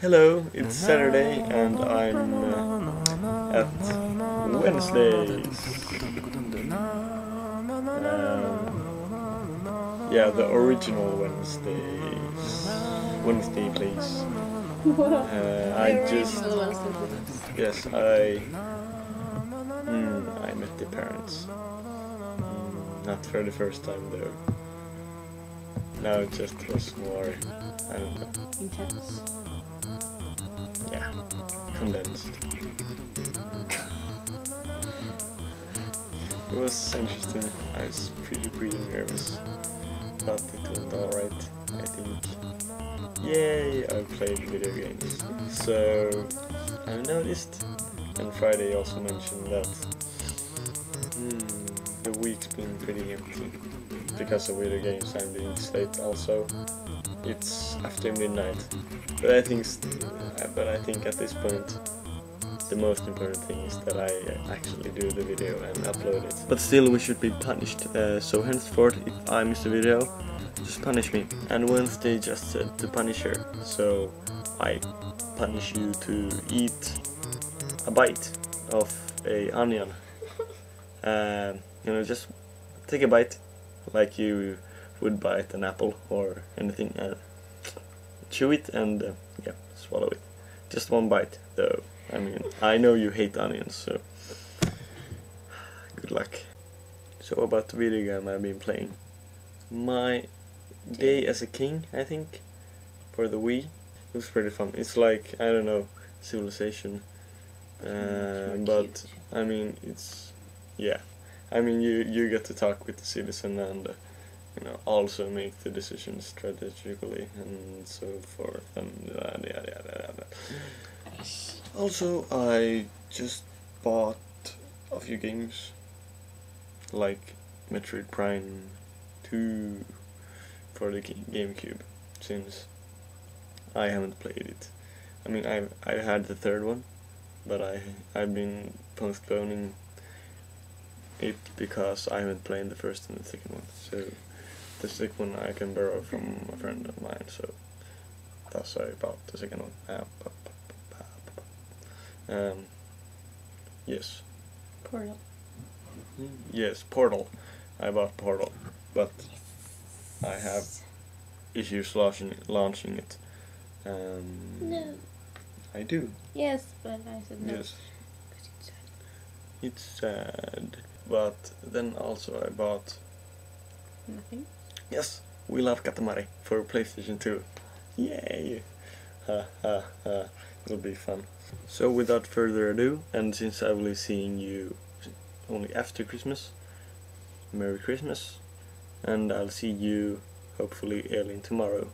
Hello, it's Saturday and I'm at Wednesdays. Yeah, the original Wednesday place. I just yes, I met the parents. Not for the first time though. No, it just was more, I don't know. Intense. Yeah, condensed. It was interesting. I was pretty nervous, but it went alright, I think. Yay, I played video games. So, I noticed, and Friday also mentioned that the week's been pretty empty. Because of video games I'm being late also. It's after midnight. But I think at this point the most important thing is that I actually do the video and upload it. But still we should be punished, so henceforth if I miss the video, just punish me. And Wednesday just said to punish her, so I punish you to eat a bite of a onion. Just take a bite like you would bite an apple or anything, chew it and swallow it. Just one bite though. I mean, I know you hate onions, so good luck. So about the video game I've been playing. My Day as a King, I think, for the Wii. It was pretty fun. It's like, I don't know, Civilization. But, I mean, it's, yeah. I mean, you get to talk with the citizen and, also make the decisions strategically and so forth and yada. Also, I just bought a few games, like Metroid Prime 2 for the GameCube, since I haven't played it. I mean, I had the third one, but I've been postponing it because I haven't played the first and the second one. So the second one I can borrow from a friend of mine, so that's why I bought the second one. Yes. Portal. Yes, Portal. I bought Portal, but I have issues launching it. No. I do. Yes, but I said no. Yes. It's sad. But then also I bought... Nothing? Yes, We Love Katamari for PlayStation 2. Yay! Ha ha ha. It'll be fun. So without further ado, and since I will be seeing you only after Christmas, Merry Christmas, and I'll see you hopefully early tomorrow.